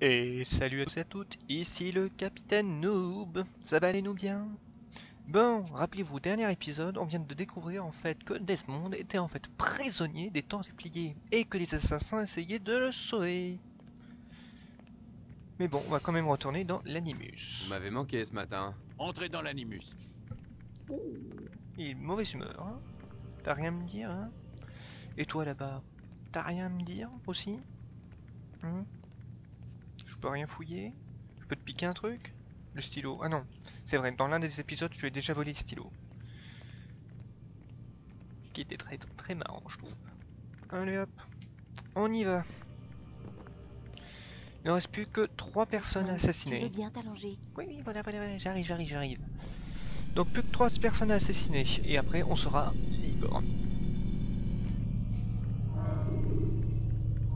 Et salut à tous et à toutes, ici le capitaine Noob. Ça va aller nous bien? Bon, rappelez-vous, dernier épisode, on vient de découvrir en fait que Desmond était en fait prisonnier des Templiers et que les assassins essayaient de le sauver. Mais bon, on va quand même retourner dans l'Animus. Vous m'avez manqué ce matin. Entrez dans l'animus. Il est de mauvaise humeur, hein? T'as rien à me dire, hein? Et toi là-bas, t'as rien à me dire aussi? Hein? Je peux rien fouiller? Je peux te piquer un truc? Le stylo. Ah non, c'est vrai, dans l'un des épisodes, je lui ai déjà volé le stylo. Ce qui était très marrant, je trouve. Allez hop, on y va. Il ne reste plus que 3 personnes à assassiner. Tu veux bien t'allonger? Oui, voilà, j'arrive. Donc plus que 3 personnes à assassiner, et après on sera libre.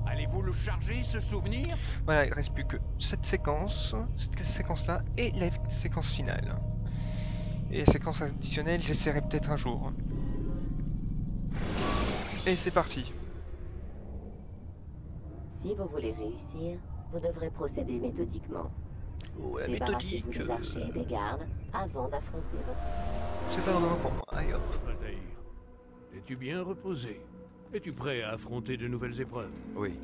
Allez-vous le charger, ce souvenir? Voilà, il reste plus que cette séquence-là, et la séquence finale. Et la séquence additionnelle, j'essaierai peut-être un jour. Et c'est parti. Si vous voulez réussir, vous devrez procéder méthodiquement. Ouais, Débarrassez-vous méthodique. des archers et des gardes avant d'affronter votre... C'est pas vraiment pour moi, allez hop. Altaïr, es-tu bien reposé? Es-tu prêt à affronter de nouvelles épreuves? Oui,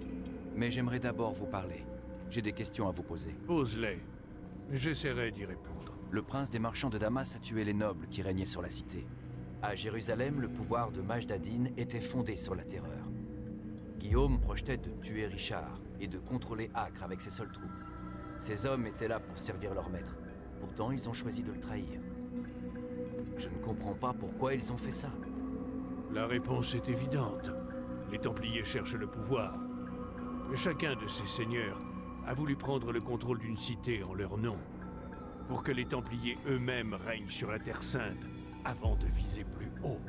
mais j'aimerais d'abord vous parler. J'ai des questions à vous poser. Pose-les. J'essaierai d'y répondre. Le prince des marchands de Damas a tué les nobles qui régnaient sur la cité. À Jérusalem, le pouvoir de Majd ad-Din était fondé sur la terreur. Guillaume projetait de tuer Richard et de contrôler Acre avec ses seules troupes. Ces hommes étaient là pour servir leur maître. Pourtant, ils ont choisi de le trahir. Je ne comprends pas pourquoi ils ont fait ça. La réponse est évidente. Les Templiers cherchent le pouvoir. Chacun de ces seigneurs a voulu prendre le contrôle d'une cité en leur nom, pour que les Templiers eux-mêmes règnent sur la Terre Sainte avant de viser plus haut.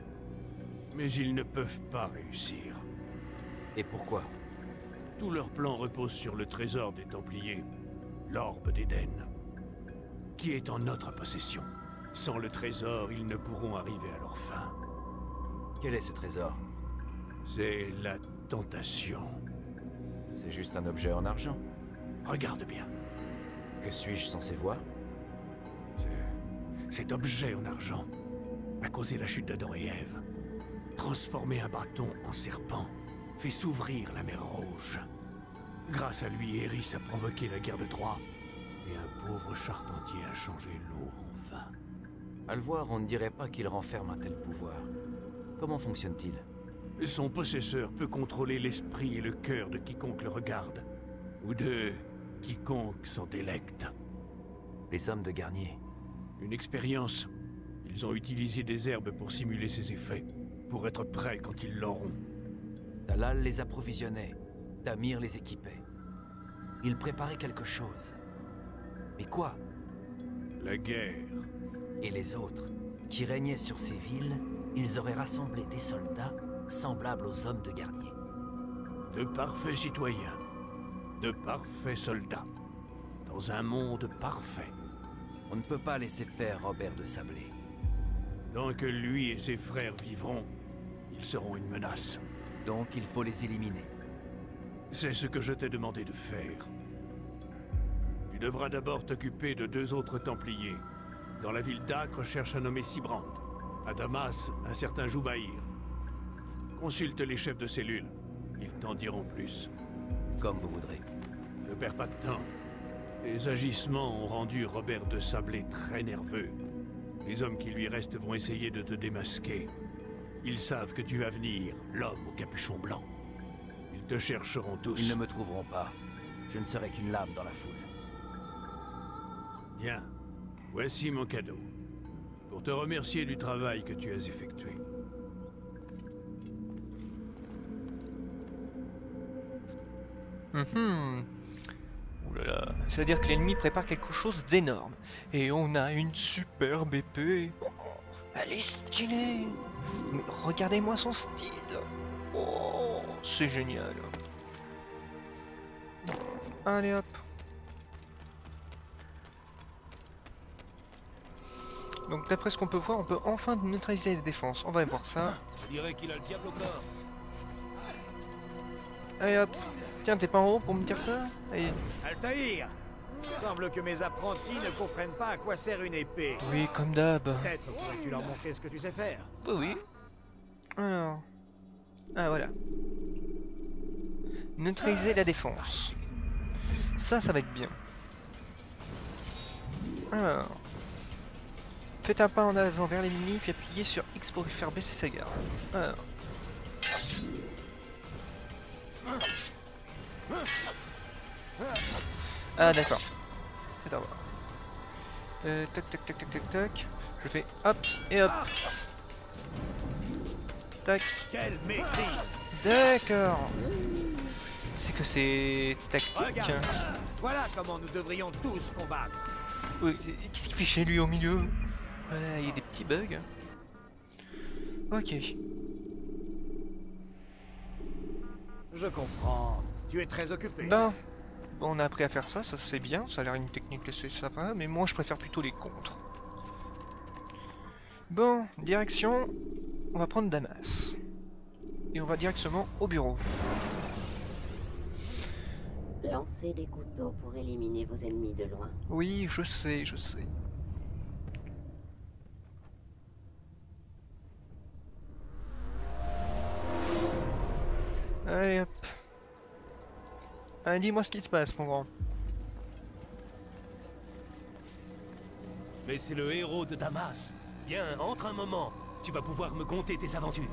Mais ils ne peuvent pas réussir. Et pourquoi? Tout leur plan repose sur le trésor des Templiers, l'Orbe d'Éden, qui est en notre possession. Sans le trésor, ils ne pourront arriver à leur fin. Quel est ce trésor? C'est la tentation. C'est juste un objet en argent. Regarde bien. Que suis-je censé voir? Cet objet en argent a causé la chute d'Adam et Ève, transformé un bâton en serpent, fait s'ouvrir la mer Rouge. Grâce à lui, Eris a provoqué la guerre de Troie, et un pauvre charpentier a changé l'eau en vin. À le voir, on ne dirait pas qu'il renferme un tel pouvoir. Comment fonctionne-t-il? Son possesseur peut contrôler l'esprit et le cœur de quiconque le regarde, ou de quiconque s'en délecte. Les hommes de Garnier. Une expérience. Ils ont utilisé des herbes pour simuler ses effets, pour être prêts quand ils l'auront. Talal les approvisionnait, Tamir les équipait. Ils préparaient quelque chose. Mais quoi? La guerre. Et les autres, qui régnaient sur ces villes, ils auraient rassemblé des soldats semblables aux hommes de Garnier. De parfaits citoyens, de parfaits soldats, dans un monde parfait. On ne peut pas laisser faire Robert de Sablé. Tant que lui et ses frères vivront, ils seront une menace. Donc il faut les éliminer. C'est ce que je t'ai demandé de faire. Tu devras d'abord t'occuper de 2 autres Templiers. Dans la ville d'Acre, cherche un nommé Sibrand. À Damas, un certain Joubaïr. Consulte les chefs de cellule. Ils t'en diront plus. Comme vous voudrez. Ne perds pas de temps. Les agissements ont rendu Robert de Sablé très nerveux. Les hommes qui lui restent vont essayer de te démasquer. Ils savent que tu vas venir, l'homme au capuchon blanc. Ils te chercheront tous. Ils ne me trouveront pas. Je ne serai qu'une lame dans la foule. Bien. Voici mon cadeau. Pour te remercier du travail que tu as effectué. Ouh là là, ça veut dire que l'ennemi prépare quelque chose d'énorme. Et on a une superbe épée. Oh, elle est stylée. Mais regardez-moi son style. Oh, c'est génial. Allez hop. Donc d'après ce qu'on peut voir, on peut enfin neutraliser les défenses. On va voir ça. Je dirais qu'il a le diable au corps. Allez hop. Tiens, t'es pas en haut pour me dire ça? Allez. Altaïr! Semble que mes apprentis ne comprennent pas à quoi sert une épée. Oui, comme d'hab. Peut-être pourrais-tu leur montrer ce que tu sais faire. Oui, oui. Alors. Ah, voilà. Neutraliser la défense. Ça va être bien. Alors. Faites un pas en avant vers l'ennemi, puis appuyez sur X pour lui faire baisser sa garde. Alors. Ah d'accord. Attends voir. Tac tac tac tac tac tac. Je fais hop et hop. Tac. Quelle maîtrise! D'accord. C'est que c'est tactique. Regarde, voilà comment nous devrions tous combattre. Oui, qu'est-ce qu'il fait chez lui au milieu? Voilà, il y a des petits bugs. Ok. Je comprends. Tu es très occupé. Ben, on a appris à faire ça, ça c'est bien, ça a l'air une technique que c'est sympa, mais moi je préfère plutôt les contres. Bon, direction, on va prendre Damas. Et on va directement au bureau. Lancez des couteaux pour éliminer vos ennemis de loin. Oui, je sais, je sais. Allez hop. Allez, dis-moi ce qui se passe, mon grand. Mais c'est le héros de Damas. Viens, entre un moment. Tu vas pouvoir me conter tes aventures.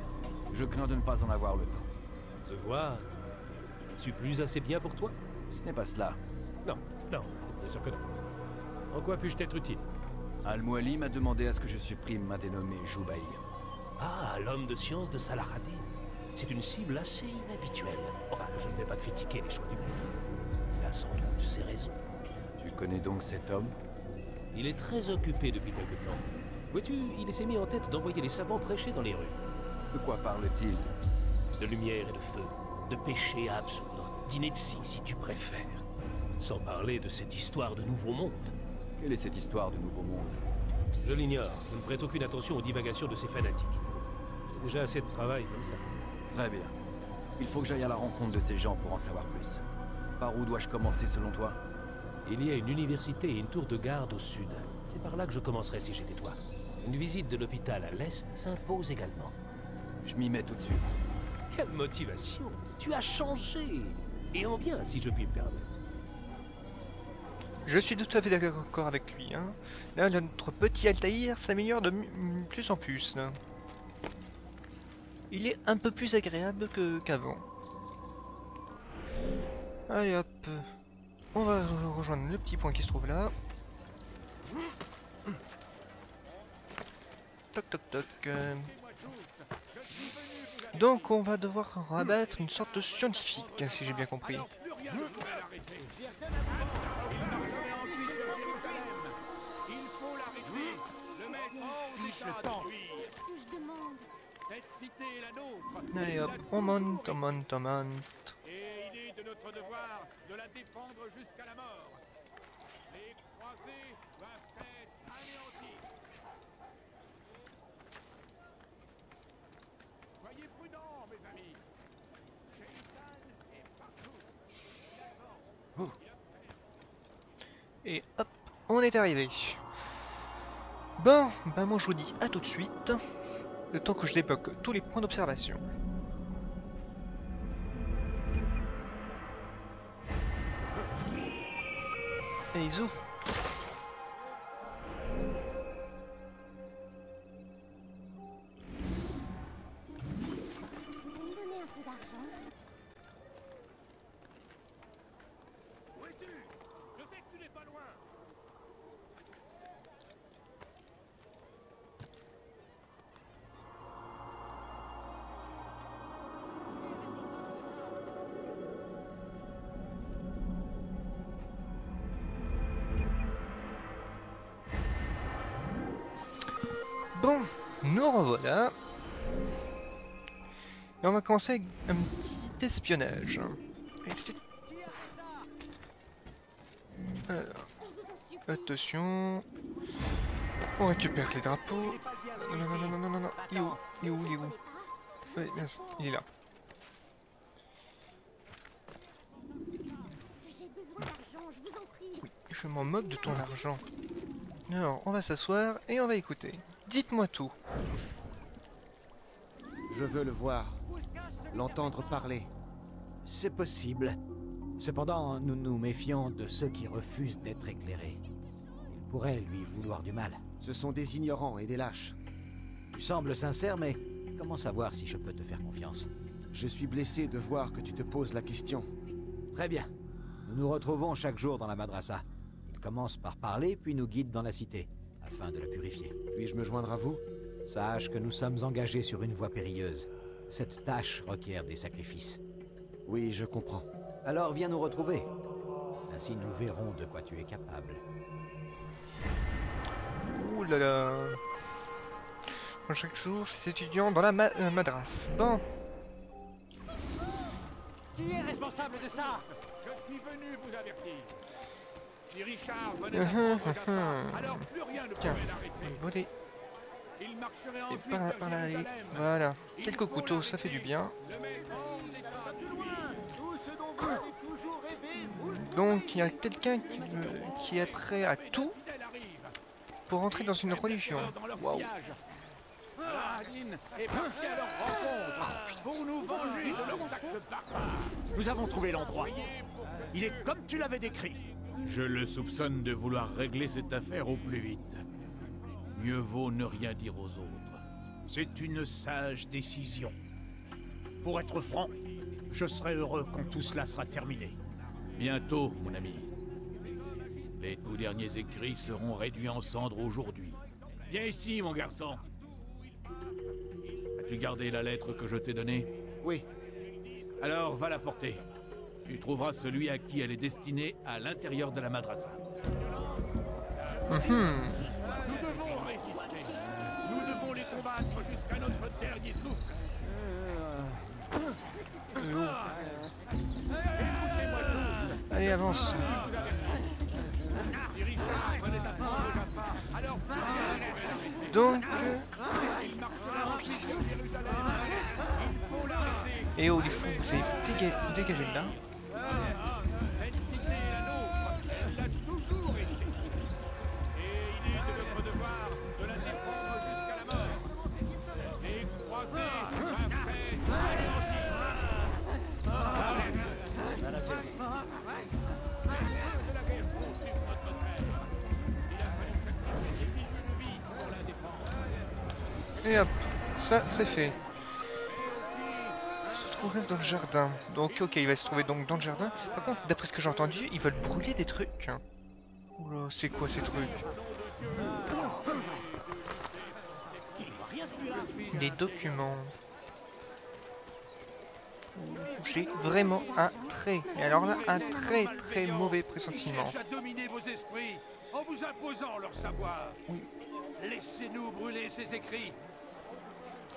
Je crains de ne pas en avoir le temps. De voir. Suis plus assez bien pour toi? Ce n'est pas cela. Non, non, bien sûr que non. En quoi puis-je t'être utile? Al-Muali m'a demandé à ce que je supprime ma dénommée Joubaï. Ah, l'homme de science de Salahadin. C'est une cible assez inhabituelle. Enfin, je ne vais pas critiquer les choix du monde. Il a sans doute ses raisons. Tu connais donc cet homme? Il est très occupé depuis quelque temps. Vois-tu, il s'est mis en tête d'envoyer les savants prêcher dans les rues. De quoi parle-t-il? De lumière et de feu, de péché à absoudre, d'ineptie si tu préfères. Sans parler de cette histoire de nouveau monde. Quelle est cette histoire de nouveau monde? Je l'ignore, je ne prête aucune attention aux divagations de ces fanatiques. J'ai déjà assez de travail comme ça. Très bien. Il faut que j'aille à la rencontre de ces gens pour en savoir plus. Par où dois-je commencer selon toi? Il y a une université et une tour de garde au sud. C'est par là que je commencerai si j'étais toi. Une visite de l'hôpital à l'est s'impose également. Je m'y mets tout de suite. Quelle motivation! Tu as changé! Et en bien, si je puis me permettre. Je suis tout à fait d'accord avec lui. Hein. Là, notre petit Altaïr s'améliore de plus en plus. Là. Il est un peu plus agréable qu'avant. Allez hop. On va rejoindre le petit point qui se trouve là. Toc toc toc. Donc on va devoir rabattre une sorte de scientifique, si j'ai bien compris. Allez hop, on monte, on monte, on monte. Et il est de notre devoir de la défendre jusqu'à la mort. Les croisés doivent être anéantis. Soyez prudents, mes amis. Shaitan est partout. Et hop, on est arrivé. Bon, bah moi je vous dis à tout de suite. Le temps que je débloque tous les points d'observation. Et Iso. Où es-tu? Je sais que tu n'es pas loin. Bon, nous revoilà. Et on va commencer avec un petit espionnage. Alors, attention. On récupère les drapeaux. Non, non, non, non, non, non, non. Il est où? Il est où? Il est où? Ouais, mince, il est là. Oui, je m'en moque de ton argent. Alors, on va s'asseoir et on va écouter. Dites-moi tout. Je veux le voir. L'entendre parler. C'est possible. Cependant, nous nous méfions de ceux qui refusent d'être éclairés. Ils pourraient lui vouloir du mal. Ce sont des ignorants et des lâches. Tu sembles sincère, mais comment savoir si je peux te faire confiance? Je suis blessé de voir que tu te poses la question. Très bien. Nous nous retrouvons chaque jour dans la madrasa. Il commence par parler, puis nous guide dans la cité, afin de la purifier. Puis-je me joindre à vous? Sache que nous sommes engagés sur une voie périlleuse. Cette tâche requiert des sacrifices. Oui, je comprends. Alors viens nous retrouver. Ainsi nous verrons de quoi tu es capable. Ouh là là. Chaque jour, ces étudiants dans la madrasse. Bon. Qui est responsable de ça? Je suis venu vous avertir. Si Richard venait d'apprendre Gaspard, alors plus rien ne Tiens, pourrait l'arrêter. voler. Il marcherait Et ensuite par là, à allez. Jérusalem. Voilà. Il Quelques faut couteaux, ça fait du bien. Le maître pas plus loin. Tout ce dont vous avez toujours rêvé, vous le Donc, il y a quelqu'un qui est prêt à tout Elle arrive. pour entrer dans une religion. Dans leur Waouh. pillage. Saladin est parti à leur rencontre pour nous venger de leurs actes barbares. Nous avons trouvé l'endroit. Il est comme tu l'avais décrit. Je le soupçonne de vouloir régler cette affaire au plus vite. Mieux vaut ne rien dire aux autres. C'est une sage décision. Pour être franc, je serai heureux quand tout cela sera terminé. Bientôt, mon ami. Les tout derniers écrits seront réduits en cendres aujourd'hui. Viens ici, mon garçon. As-tu gardé la lettre que je t'ai donnée? Oui, Alors, va la porter. Tu trouveras celui à qui elle est destinée à l'intérieur de la madrasa. Nous devons résister. Nous devons les combattre jusqu'à notre dernier souffle. Allez, avance. Si Richard venait d'apprendre Gaspard, alors plus rien ne pourrait l'arrêter. Donc, Il marcherait ensuite à Jérusalem. Il faut l'arrêter. et oh les fous, vous avez dégagé de là. Cette cité est la nôtre. Elle l'a toujours été. Et il est de notre devoir de la défendre jusqu'à la mort. Les croisés, après, de la guerre contre notre terre. Il a fallu sacrifier des milliers de vies pour la défendre. Et hop, ça c'est fait. Se trouver dans le jardin. Donc ok, il va se trouver donc dans le jardin. Par contre, d'après ce que j'ai entendu, ils veulent brûler des trucs. Oula, c'est quoi ces trucs? Des documents. J'ai vraiment un très, mais alors là, un très mauvais pressentiment. Ils cherchent à dominer vos esprits en vous imposant leur savoir. Laissez-nous brûler ces écrits.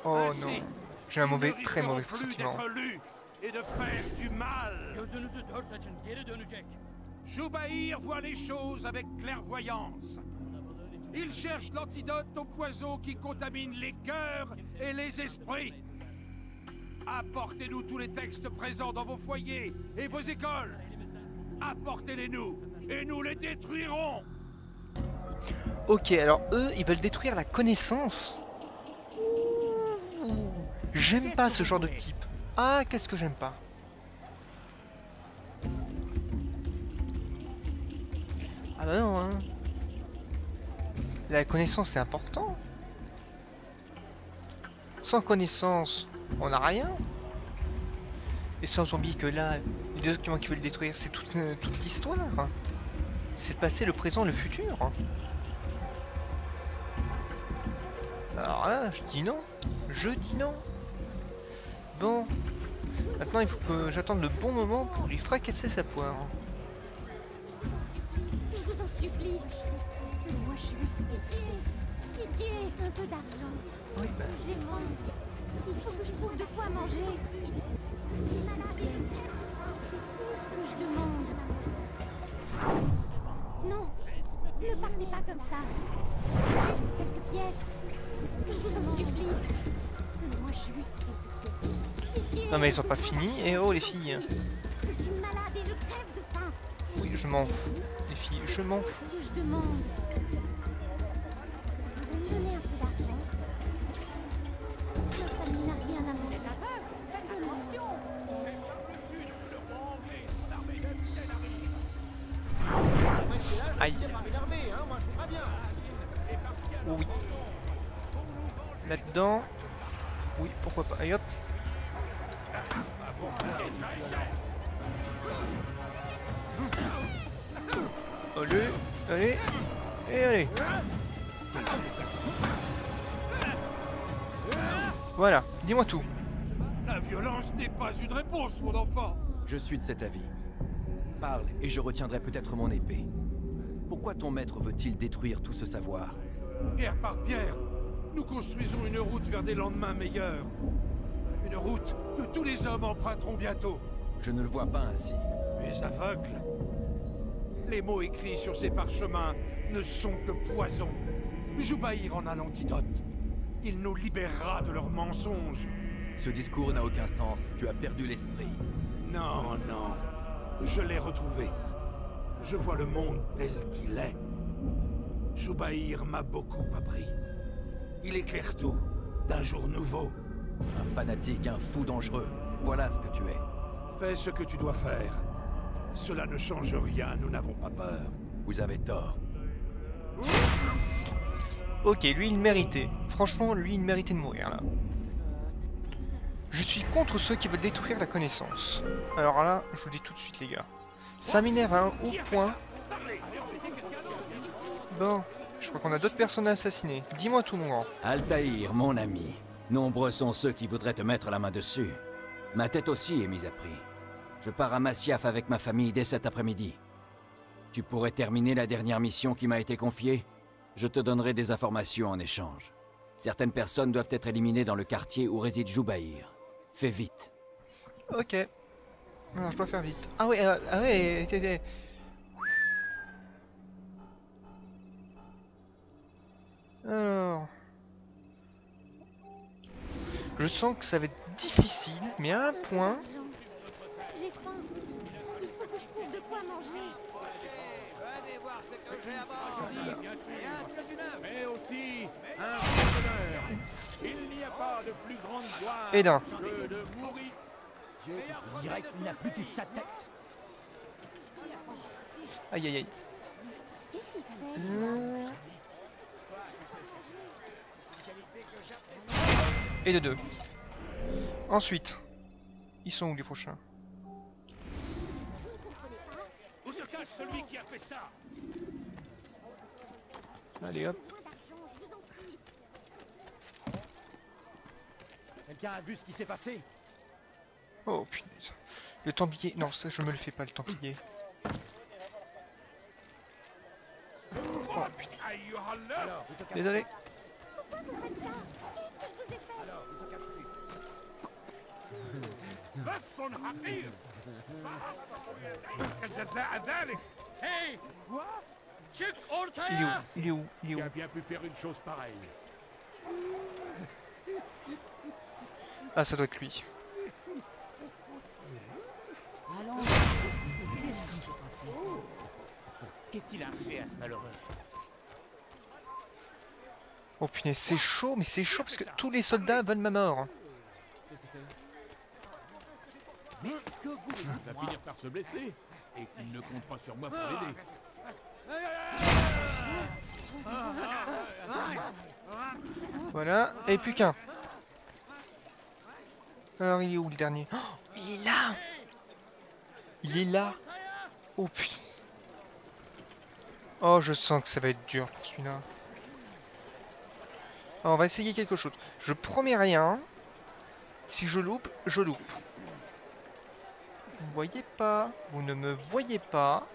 Oh Ainsi, non, j'ai un nous mauvais, ne très mauvais risquerons plus pressentiment. d'être lus et de faire du mal. Joubaïr voit les choses avec clairvoyance. Il cherche l'antidote au poison qui contamine les cœurs et les esprits. Apportez-nous tous les textes présents dans vos foyers et vos écoles. Apportez-les-nous et nous les détruirons. Ok, alors eux, ils veulent détruire la connaissance. J'aime pas ce genre de type. Ah, qu'est-ce que j'aime pas. Ah bah non, hein. La connaissance, c'est important. Sans connaissance, on n'a rien. Et sans oublier que là, les deux documents qui veulent détruire, c'est toute l'histoire. C'est le passé, le présent, le futur. Alors là, je dis non. Je dis non. Bon. Maintenant, il faut que j'attende le bon moment pour lui fracasser sa poire. Je vous en supplie. Moi, je suis pitié, un peu d'argent. Oui, bah. J'ai faim. Il faut que je trouve de quoi manger. Il est malade et je crève. C'est tout ce que je demande. Non, ne parlez pas comme ça. Juste quelques pièces. Je vous en supplie. Moi, je suis juste pitié. Non mais ils sont pas finis. Et oh les filles. Je suis malade et je crève de faim. Oui, Je m'en fous, les filles, je m'en fous. Je demande. Vous me donnez un peu d'argent. Notre famille n'a rien à manger. Aïe. Oui. Là-dedans. Oui, pourquoi pas. Allez hop. Allez, allez, et allez. Voilà, dis-moi tout. La violence n'est pas une réponse, mon enfant. Je suis de cet avis. Parle et je retiendrai peut-être mon épée. Pourquoi ton maître veut-il détruire tout ce savoir? Pierre par pierre, nous construisons une route vers des lendemains meilleurs. Une route que tous les hommes emprunteront bientôt. Je ne le vois pas ainsi. Les aveugles. Les mots écrits sur ces parchemins ne sont que poison. Joubaïr en a l'antidote. Il nous libérera de leurs mensonges. Ce discours n'a aucun sens. Tu as perdu l'esprit. Non, non. Je l'ai retrouvé. Je vois le monde tel qu'il est. Joubaïr m'a beaucoup appris. Il éclaire tout, d'un jour nouveau. Un fanatique, un fou dangereux. Voilà ce que tu es. Fais ce que tu dois faire. Cela ne change rien, nous n'avons pas peur. Vous avez tort. Ok, lui il méritait. Franchement, lui il méritait de mourir là. Je suis contre ceux qui veulent détruire la connaissance. Alors là, je vous dis tout de suite les gars. Ça m'énerve à un haut point. Bon, je crois qu'on a d'autres personnes à assassiner. Dis-moi tout mon grand. Altaïr, mon ami. Nombreux sont ceux qui voudraient te mettre la main dessus. Ma tête aussi est mise à prix. Je pars à Masyaf avec ma famille dès cet après-midi. Tu pourrais terminer la dernière mission qui m'a été confiée? Je te donnerai des informations en échange. Certaines personnes doivent être éliminées dans le quartier où réside Joubaïr. Fais vite. Ok. Alors je dois faire vite. Ah ouais, Alors... Je sens que ça va être difficile, mais à un point... J'ai faim. Il faut que je trouve de quoi manger. Mais aussi un bonheur. Il n'y a pas de plus grande joie Et d'un. que de mourir. Je dirais qu'il n'a plus toute sa tête. Aïe aïe aïe. Qu'est-ce qu'il fait? Et de deux. Ensuite, ils sont où les prochains? Où se cache celui qui a fait ça? Allez hop. Quelqu'un a vu ce qui s'est passé? Oh punaise. Le Templier. Non, ça je me le fais pas le Templier. Oh putain. Désolé. Hey, quoi? Il est où? Il est où? Il est Qui où? a bien pu faire une chose pareille? Ah, ça doit être lui. Qu'est-il arrivé à ce malheureux? Oh punaise, c'est chaud, mais c'est chaud parce que tous les soldats veulent ma mort. Mais que voulez-vous? Il va finir par se blesser et qu'il ne compte pas sur moi pour l'aider. Voilà, et plus qu'un. Alors il est où le dernier? Oh, il est là. Il est là. Oh putain. Oh, je sens que ça va être dur pour celui-là. Alors, on va essayer quelque chose. Je promets rien. Si je loupe, je loupe. Vous ne voyez pas. Vous ne me voyez pas.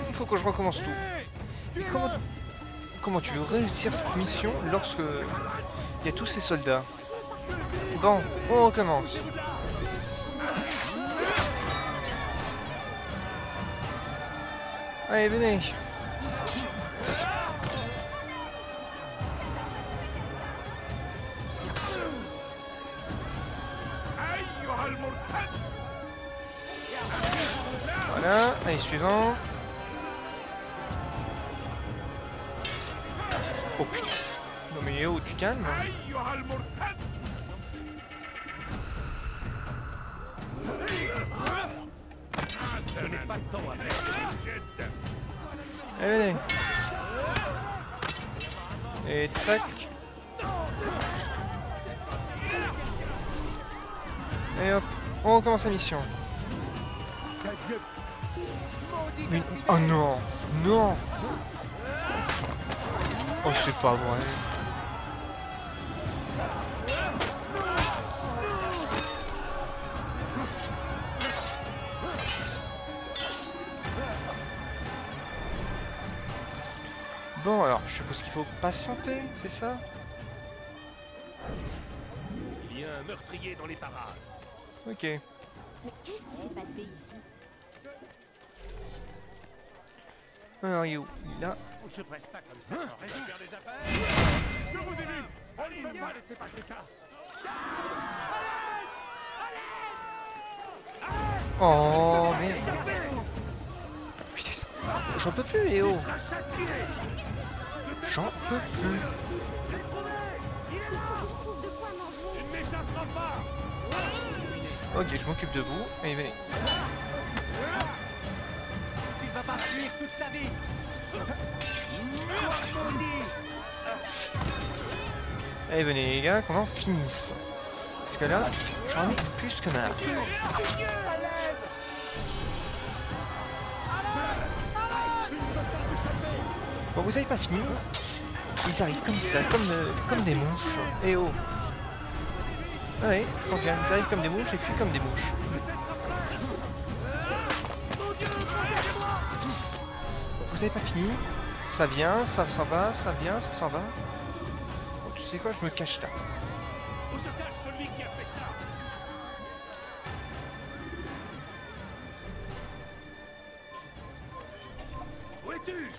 Il faut que je recommence tout. Mais comment tu veux réussir cette mission lorsque il y a tous ces soldats? Bon, on recommence. Allez, venez. Allez, suivant. Oh putain. Non mais oh, tu calmes. Je n'ai pas de temps à perdre. Allez, allez. Et tac. Et hop, on recommence la mission. Mais... Oh non, non. Oh c'est pas vrai. Bon alors, je suppose qu'il faut patienter, c'est ça? Il y a un meurtrier dans les parages. Ok. Mais qu'est-ce qui s'est passé ici? Alors il est où? Il est là. On se presse pas comme ça, sans raison. Faire des affaires. Je vous ai vu. On ne peut pas laisser passer ça. Oh merde. Putain, j'en peux plus, Léo. J'en peux plus. De quoi manger? Il ne m'échappera pas. Ok, je m'occupe de vous. Allez, venez. Il va pas fuir toute sa vie. Allez, venez les gars, qu'on en finisse. Parce que là, j'en ai plus que marre. Bon, vous avez pas fini? Ils arrivent comme ça, comme des mouches. Eh oh! Ah ouais, je pense bien. Ils arrivent comme des mouches et fuient comme des mouches. Bon, vous avez pas fini? Ça vient, ça s'en va, ça vient, ça s'en va. Bon, tu sais quoi, je me cache là. Où se cache celui qui a fait ça? Où es-tu?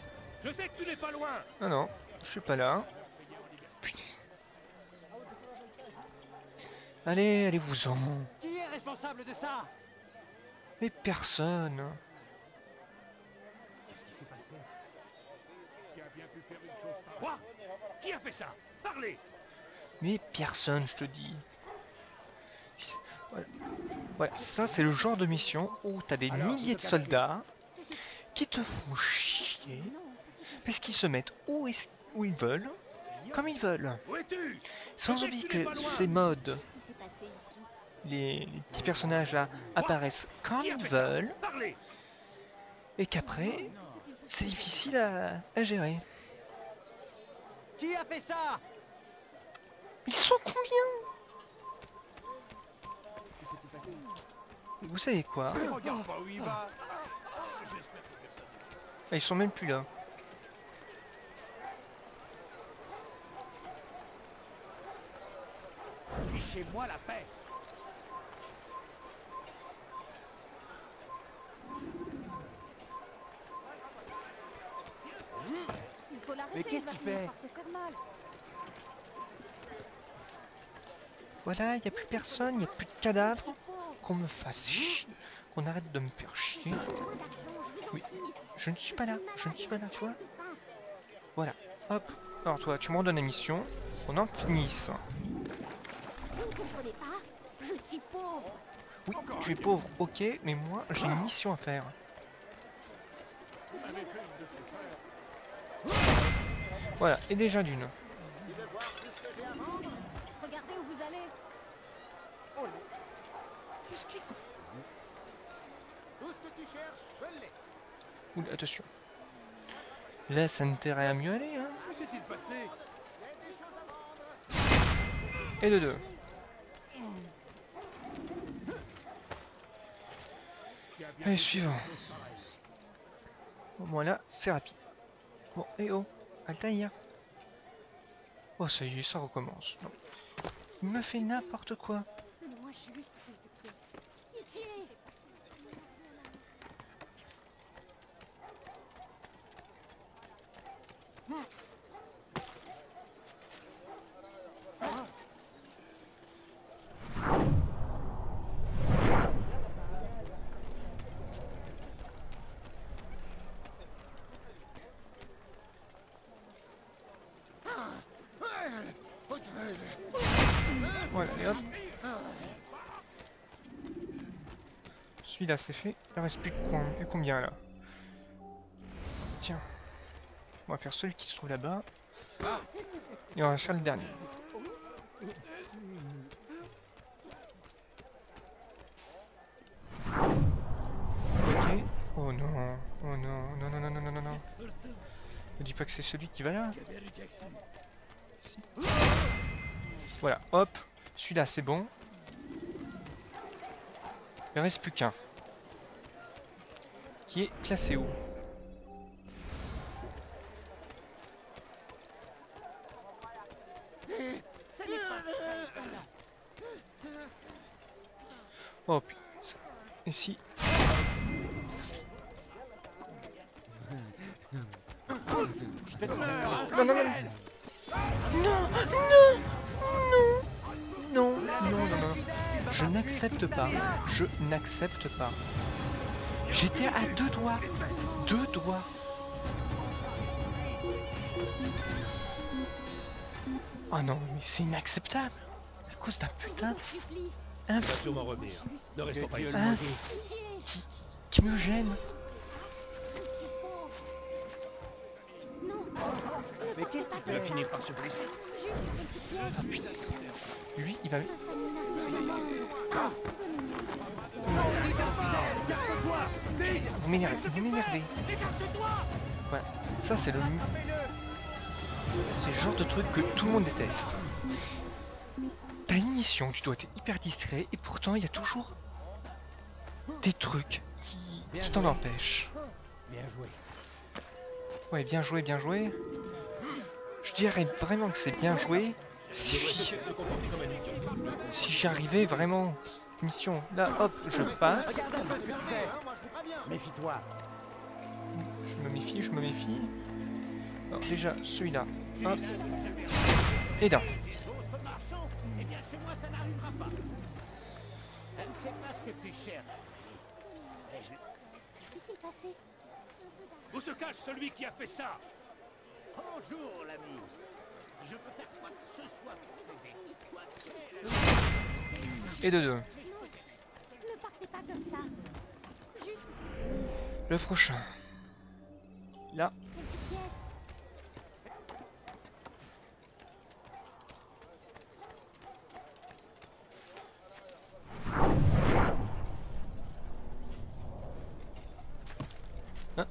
Je sais que tu n'es pas loin. Ah non, je suis pas là. Putain. Allez, allez-vous-en. Qui est responsable de ça? Mais personne. Qu'est-ce qui s'est passé? Qui a bien pu faire une chose pareille? Quoi? Qui a fait ça? Parlez! Mais personne, je te dis. Voilà, voilà, ça c'est le genre de mission où t'as des milliers de soldats qui te font chier parce qu'ils se mettent où ils veulent, comme ils veulent. Où es-tu? Sans oublier que ces modes, les petits personnages là, apparaissent quand ils veulent Parlez! et qu'après, c'est difficile à gérer. Qui a fait ça? Ils sont combien? Vous savez quoi? Regarde pas où il va. Ils sont même plus là. Fichez-moi la paix. Il faut l'arrêter, Mais qu'est-ce il va qu'il finir fait? par se faire mal. Voilà, il n'y a plus personne, il n'y a plus de cadavres. Qu'on me fasse chier, qu'on arrête de me faire chier. Oui, je ne suis pas là, je ne suis pas là, toi. Voilà, hop. Alors toi, tu me redonnes la mission, qu'on en finisse. Vous ne comprenez pas? Je suis pauvre. Oui, tu es pauvre, ok, mais moi, j'ai une mission à faire. Voilà, et déjà d'une. Regardez où vous allez. Qu'est-ce qui... Tout ce que tu cherches, je l'ai. Oula, attention. Là, ça n'intéresse à mieux aller, hein. Que s'est-il passé? Et de deux. Allez, suivant. Bon, moi là, c'est rapide. Bon, et oh, Altaïr. Oh, ça y est, ça recommence. Non. Il me fait n'importe quoi. Moi, je suis juste pitié. Voilà, et hop. Celui-là, c'est fait. Il reste plus que combien, là? Tiens. On va faire celui qui se trouve là-bas. Et on va faire le dernier. Ok. Oh non. Oh non. Non, non, non, non, non, non, non. Ne dis pas que c'est celui qui va là. Si. Voilà, hop. Celui-là, c'est bon. Il ne reste plus qu'un. Qui est placé où? Oh putain. Ici. Non, non, non. Non, non, non, non, non, non, non. Je n'accepte pas. Je n'accepte pas. J'étais à 2 doigts. 2 doigts. Oh non, mais c'est inacceptable. À cause d'un putain de... Il va sûrement revenir. Ne restons pas ici. Qui me gêne. Il va finir par se blesser. Ah putain. Lui, il va... Vous m'énervez, vous m'énervez. Voilà, ça c'est le... C'est le genre de truc que tout le monde déteste. T'as une mission, tu dois être hyper distrait, et pourtant il y a toujours des trucs qui t'en empêchent. Bien joué. Ouais, bien joué, bien joué. Je dirais vraiment que c'est bien joué si j'arrivais vraiment mission. Là, hop, je passe. Méfie-toi. Je me méfie, je me méfie. Alors déjà, celui-là, hop. Et là. Eh bien, chez moi, ça n'arrivera pas. Je ne sais pas ce que tu cherches. Qu'est-ce qui s'est passé? Où se cache celui qui a fait ça? Bonjour, l'ami. Si je peux faire quoi que ce soit pour t'aider, Et de deux. Ne partez pas comme ça. Juste Le prochain. Là. quelques pièces. Hein?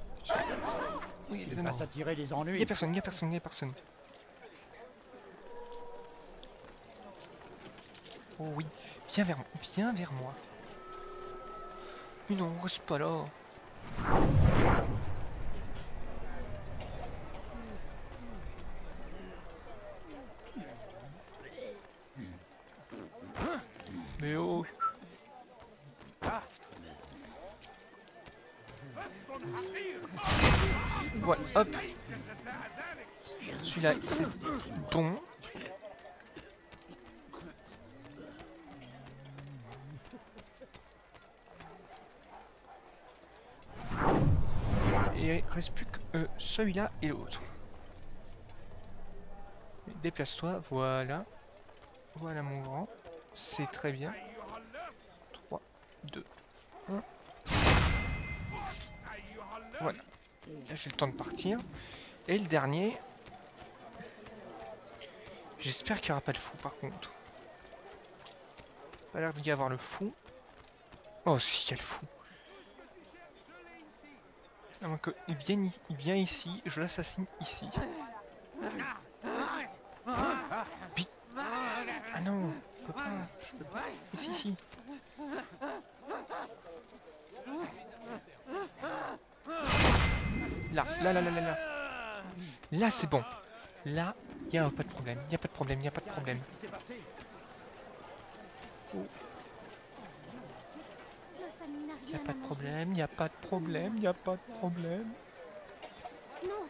Oui, Il va s'attirer les il ennuis. y a personne, il y a personne, il y a personne. Oh oui, viens vers moi. Mais non, reste pas là. Mais oh. Voilà, hop. Celui-là, c'est bon. Et il reste plus que celui-là et l'autre. Déplace-toi, voilà. Voilà mon grand. C'est très bien. 3, 2, 1. Voilà. Là j'ai le temps de partir. Et le dernier. J'espère qu'il n'y aura pas de fou par contre. Pas l'air d'y avoir le fou. Oh si, il y a le fou. À moins qu'il vienne, il vient ici, je l'assassine ici. Oui. Ah non, je peux pas. Je peux pas. Ici, ici. Là, là, là, là, là, là. Là, c'est bon. Là, il n'y a pas de problème. Il n'y a pas de problème, il n'y a pas de problème. Oh. Il n'y a pas de problème, il n'y a pas de problème, il n'y a pas de problème. Non,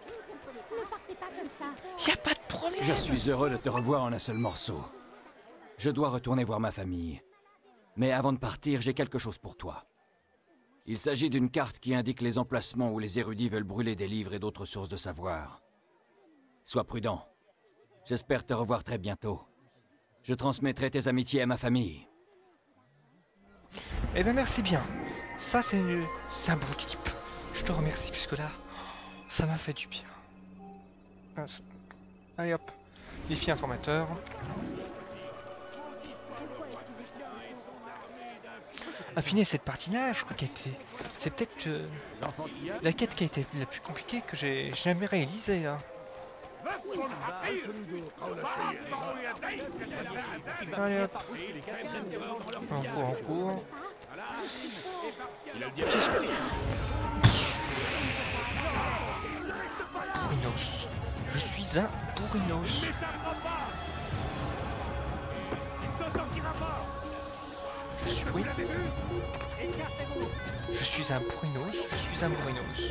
ne partez pas comme ça. Il n'y a pas de problème. Je suis heureux de te revoir en un seul morceau. Je dois retourner voir ma famille. Mais avant de partir, j'ai quelque chose pour toi. Il s'agit d'une carte qui indique les emplacements où les érudits veulent brûler des livres et d'autres sources de savoir. Sois prudent. J'espère te revoir très bientôt. Je transmettrai tes amitiés à ma famille. Eh ben merci bien. Ça c'est un bon type. Je te remercie puisque là, ça m'a fait du bien. Allez hop, défi informateur. Affiner cette partie-là, je crois qu'elle était... C'est peut-être la quête qui a été la plus compliquée que j'ai jamais réalisée là. Allez hop. En cours. Bourrinos. Je suis un bourrinos. Je suis un bourrinos. Je suis un bourrinos.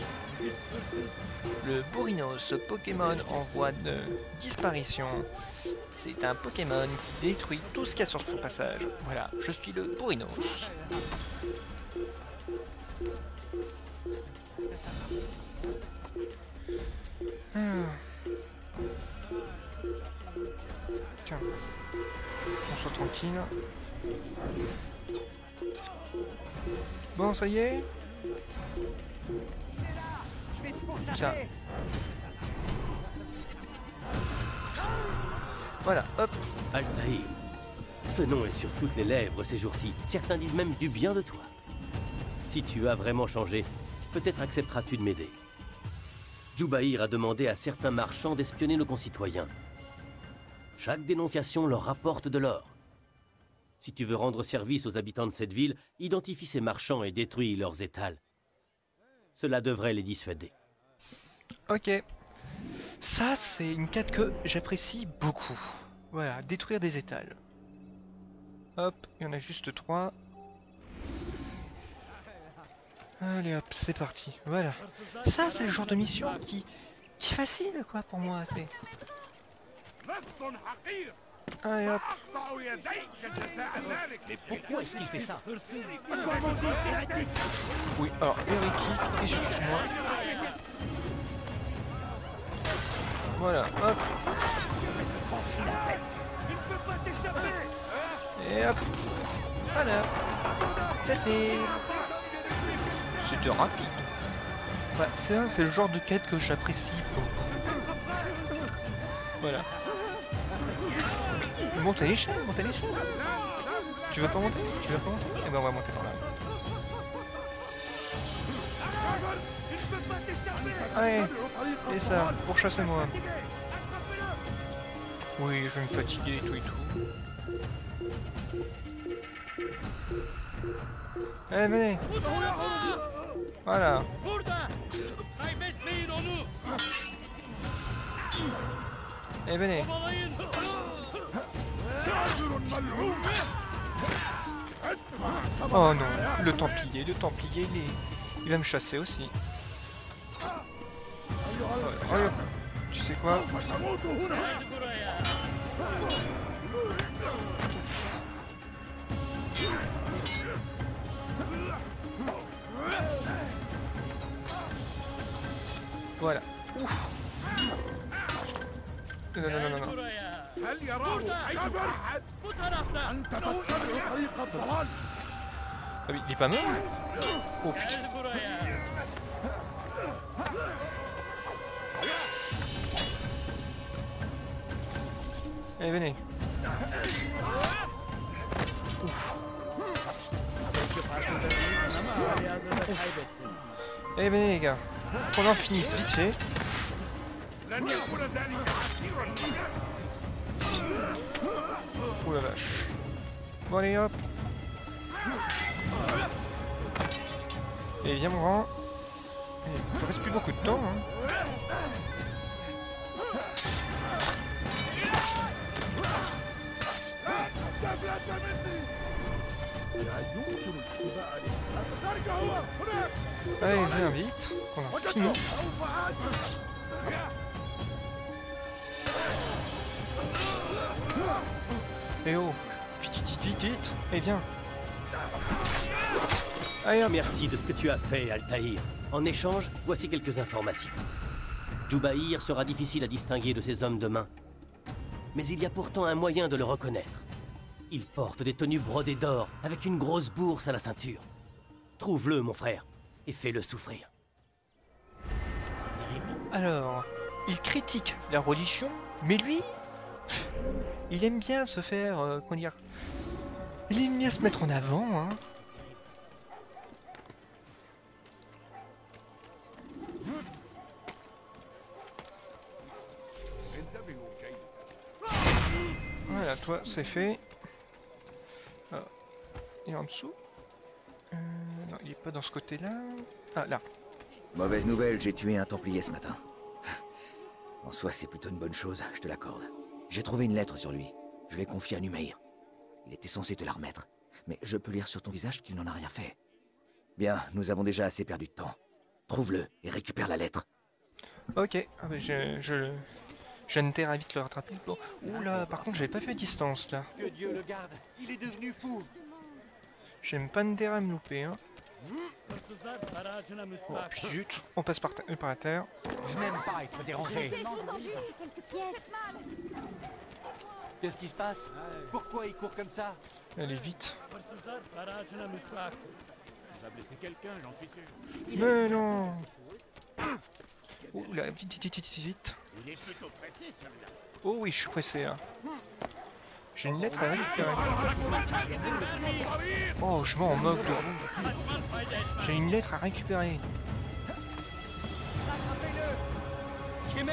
Le bourrinos, Pokémon en voie de disparition. C'est un Pokémon qui détruit tout ce qu'il y a sur son passage. Voilà, je suis le bourrinos. Tiens, on soit tranquille. Bon, ça y est. Tiens. Voilà, hop. Altaïr. Ce nom est sur toutes les lèvres ces jours-ci. Certains disent même du bien de toi. Si tu as vraiment changé, peut-être accepteras-tu de m'aider. Jubaïr a demandé à certains marchands d'espionner nos concitoyens. Chaque dénonciation leur rapporte de l'or. Si tu veux rendre service aux habitants de cette ville, identifie ces marchands et détruis leurs étals. Cela devrait les dissuader. Ok. Ça, c'est une quête que j'apprécie beaucoup. Voilà, détruire des étals. Hop, il y en a juste 3. Allez hop, c'est parti. Voilà. Ça, c'est le genre de mission qui est facile, quoi, pour moi. C'est... Allez hop. Mais pourquoi est-ce qu'il fait ça? Oui, alors, Eriki, excuse-moi. Voilà, hop. Et hop. Voilà. C'est fait. C'était rapide. Enfin, c'est le genre de quête que j'apprécie beaucoup. Voilà. Monte à l'échelle, monte à l'échelle. Tu veux pas monter? Tu veux pas monter? Eh ben on va monter par là. Allez, et ça, pour chasser moi. Oui, je vais me fatiguer et tout et tout. Allez, venez. Voilà. Allez, venez. Oh non, le Templier, il va me chasser aussi. Ouais, tu sais quoi? Voilà. Ouf. Non. Ah oui, il est pas mort? Oh putain. Allez, venez. Ouf. Allez, venez les gars. Qu'on en finisse vite fait. Oh la vache. Bon allez hop. Et viens mon grand. Il ne reste plus beaucoup de temps hein. Allez viens vite. On a fini. Eh oh, vite, et viens. Allez, hop. Merci de ce que tu as fait, Altaïr. En échange, voici quelques informations. Jubaïr sera difficile à distinguer de ces hommes de main. Mais il y a pourtant un moyen de le reconnaître. Il porte des tenues brodées d'or, avec une grosse bourse à la ceinture. Trouve-le, mon frère, et fais-le souffrir. Alors, il critique la religion, mais lui, il aime bien se faire, comment dire, il aime bien se mettre en avant, hein. Voilà, toi, c'est fait. Ah. Et en dessous non, il est pas dans ce côté-là. Ah, là. Mauvaise nouvelle, j'ai tué un Templier ce matin. En soi, c'est plutôt une bonne chose, je te l'accorde. J'ai trouvé une lettre sur lui. Je l'ai confiée à Numeir. Il était censé te la remettre. Mais je peux lire sur ton visage qu'il n'en a rien fait. Bien, nous avons déjà assez perdu de temps. Trouve-le et récupère la lettre. Ok, ah bah j'ai intérêt à vite le rattraper. Bon. Oula, par contre, j'avais pas fait à distance là. Que Dieu le garde, il est devenu fou. J'aime pas intérêt à me louper, hein. Oh, puis zut, on passe par la terre. Je n'aime pas être dérangé. Qu'est-ce qui se passe? Pourquoi il court comme ça? Allez, vite. Il va blesser quelqu'un, j'en suis sûr. Mais non. Oula, vite. Il est plutôt pressé, celui-là. Oh oui, je suis pressé, hein. J'ai une lettre à récupérer. Oh, je m'en moque de vous. J'ai une lettre à récupérer. Il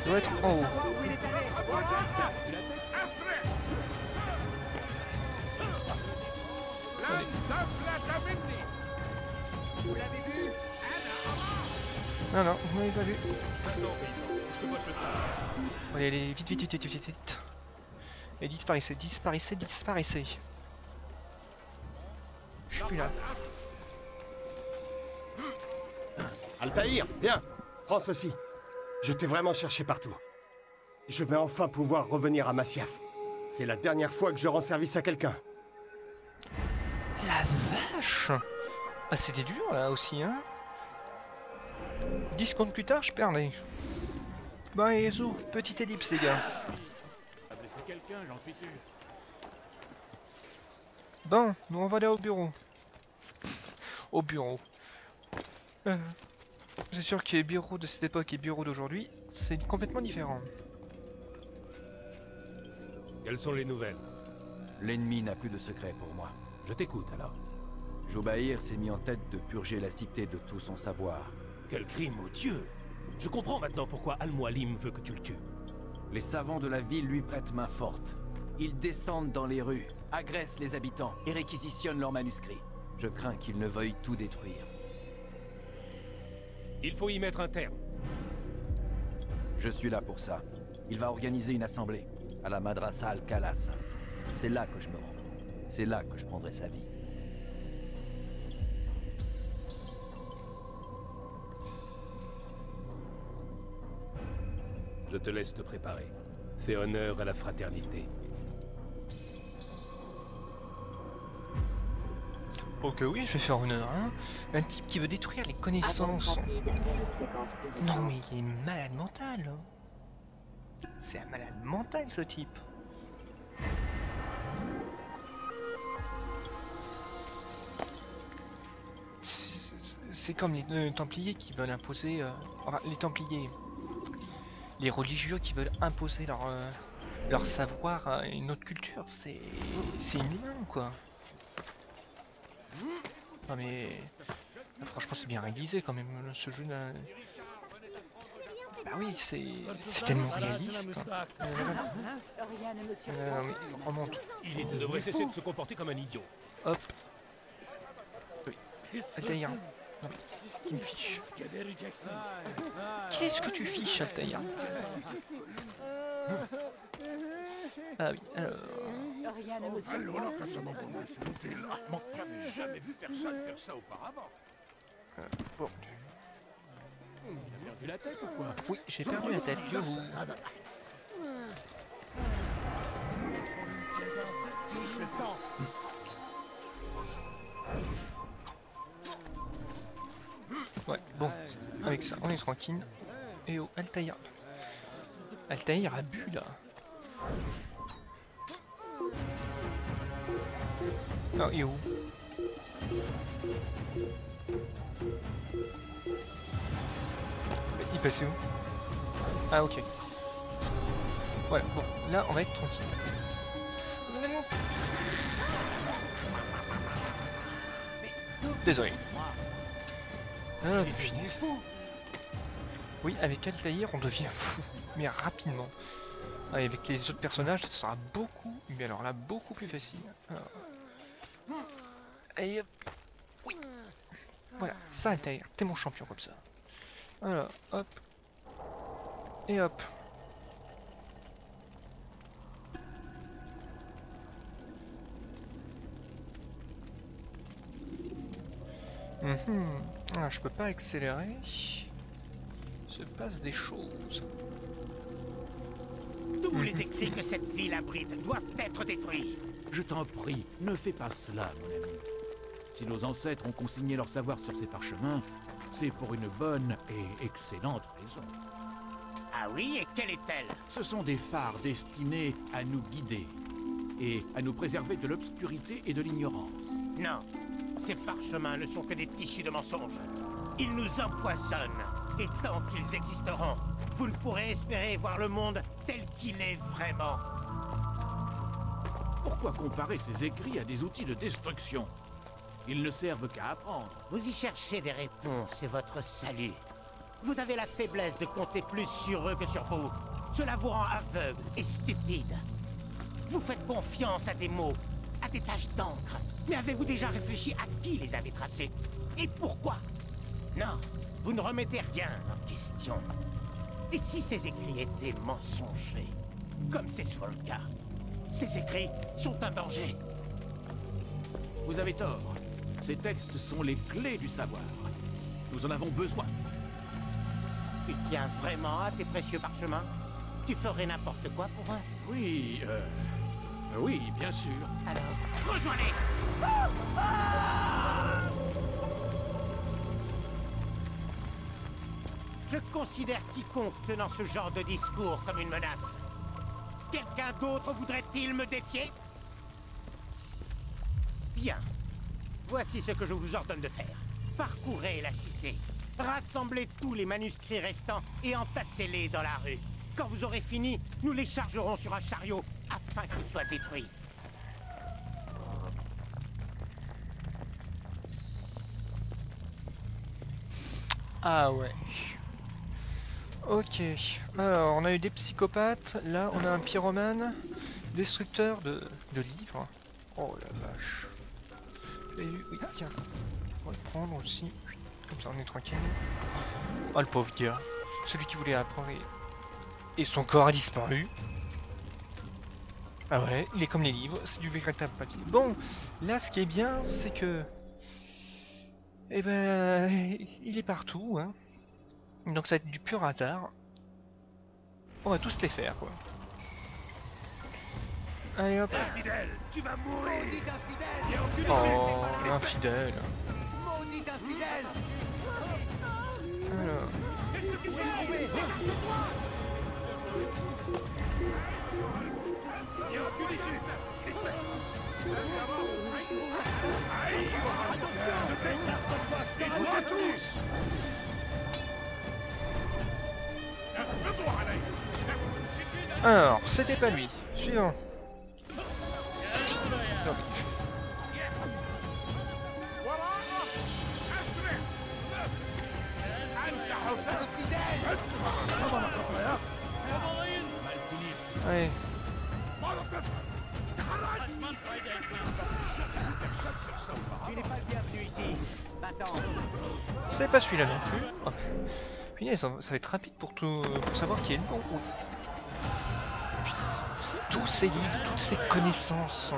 doit être en haut. Vous l'avez vu? Non, vous m'avez pas vu. Allez, vite. Et disparaissez. Je suis plus là. Altaïr, viens, prends ceci. Je t'ai vraiment cherché partout. Je vais enfin pouvoir revenir à Masyaf. C'est la dernière fois que je rends service à quelqu'un. La vache! Ah, c'était dur là aussi, hein? 10 secondes plus tard, je perdais. Bon, et Zou, petite ellipse, les gars. Il va blesser quelqu'un, j'en suis sûr. Bon, nous on va aller au bureau. Au bureau. C'est sûr que les bureaux de cette époque et les bureaux d'aujourd'hui, c'est complètement différent. Quelles sont les nouvelles? L'ennemi n'a plus de secret pour moi. Je t'écoute alors. Joubaïr s'est mis en tête de purger la cité de tout son savoir. Quel crime, oh Dieu! Je comprends maintenant pourquoi Al-Mualim veut que tu le tues. Les savants de la ville lui prêtent main forte. Ils descendent dans les rues, agressent les habitants et réquisitionnent leurs manuscrits. Je crains qu'ils ne veuillent tout détruire. Il faut y mettre un terme. Je suis là pour ça. Il va organiser une assemblée à la Madrasa Al-Khalas. C'est là que je me rends. C'est là que je prendrai sa vie. Je te laisse te préparer. Fais honneur à la fraternité. Oh que oui, je vais faire honneur, hein. Un type qui veut détruire les connaissances. Non mais il est malade mental. Hein. C'est un malade mental ce type. C'est comme les Templiers qui veulent imposer... enfin, les Templiers... Les religieux qui veulent imposer leur savoir à une autre culture. C'est inhumain, quoi. Non mais... Franchement c'est bien réalisé quand même ce jeu là. Bah oui c'est tellement réaliste. Remonte. Il devrait cesser de se comporter comme un idiot. Hop. Oui. Altaïr. Non mais qu'est-ce qu'il me fiche? Qu'est-ce que tu fiches Altaïr? Ah oui, alors... J'avais jamais vu personne faire ça auparavant. Bon. Il a perdu la tête ou quoi? Oui, j'ai perdu la tête, que vous. Ouais, bon, avec ça, on est tranquille. Et oh, Altaïr. Altaïr a bu là. Oh, et où? Il passait où? Ah, ok. Voilà, bon, là on va être tranquille. Désolé. Ah, punaise. Oui, avec Altaïr, on devient fou, mais rapidement. Ah, avec les autres personnages, ça sera beaucoup, mais alors là, beaucoup plus facile. Alors... Et... Oui. Voilà, ça, Altaïr, t'es mon champion comme ça. Voilà, hop. Et hop. Ah, je peux pas accélérer. Il se passe des choses. Tous les écrits que cette ville abrite doivent être détruits. Je t'en prie, ne fais pas cela, mon ami. Si nos ancêtres ont consigné leur savoir sur ces parchemins, c'est pour une bonne et excellente raison. Ah oui, et quelle est-elle? Ce sont des phares destinés à nous guider et à nous préserver de l'obscurité et de l'ignorance. Non, ces parchemins ne sont que des tissus de mensonges. Ils nous empoisonnent, et tant qu'ils existeront, vous ne pourrez espérer voir le monde tel qu'il est vraiment. Pourquoi comparer ces écrits à des outils de destruction? Ils ne servent qu'à apprendre. Vous y cherchez des réponses, c'est votre salut. Vous avez la faiblesse de compter plus sur eux que sur vous. Cela vous rend aveugle et stupide. Vous faites confiance à des mots, à des taches d'encre. Mais avez-vous déjà réfléchi à qui les avait tracés? Et pourquoi? Non, vous ne remettez rien en question. Et si ces écrits étaient mensongers, comme c'est souvent le cas, ces écrits sont un danger. Vous avez tort. Ces textes sont les clés du savoir. Nous en avons besoin. Tu tiens vraiment à tes précieux parchemins? Tu ferais n'importe quoi pour eux? Oui, oui, bien sûr. Alors, rejoins-les! Je considère quiconque tenant ce genre de discours comme une menace. Quelqu'un d'autre voudrait-il me défier? Bien. Voici ce que je vous ordonne de faire. Parcourez la cité. Rassemblez tous les manuscrits restants et entassez-les dans la rue. Quand vous aurez fini, nous les chargerons sur un chariot afin qu'ils soient détruits. Ah ouais. Ok. Alors, on a eu des psychopathes. Là, on a un pyromane. Destructeur de livres. Oh la vache. Oui, tiens. On va le prendre aussi. Comme ça, on est tranquille. Oh, le pauvre gars. Celui qui voulait apprendre. Et son corps a disparu. Ah ouais, il est comme les livres. C'est du véritable papier. Bon, là, ce qui est bien, c'est que... Eh ben... Il est partout, hein. Donc ça va être du pur hasard. On va tous les faire, quoi. Allez hop. Infidèle, tu vas mourir. Oh, infidèle. Alors. Tais-toi tous. Alors, c'était pas lui. Suivant. Non, allez. C'est pas celui-là non plus. Oh. Punaise, ça va être rapide pour tout, pour savoir qui est le bon. Oh. Tous ces livres, toutes ces connaissances.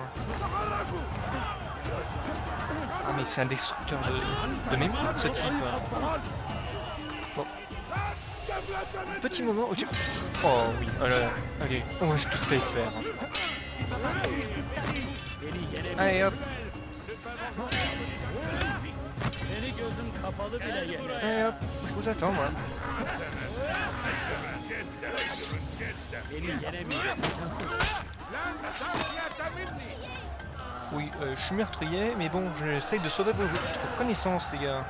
Ah mais c'est un destructeur de mémoire ce type. Bon. Petit moment où tu... Oh oui, allez, on va tous les faire. Allez hop. Allez hop, je vous attends moi. Oui, je suis meurtrier, mais bon, j'essaye de sauver votre connaissance, les gars.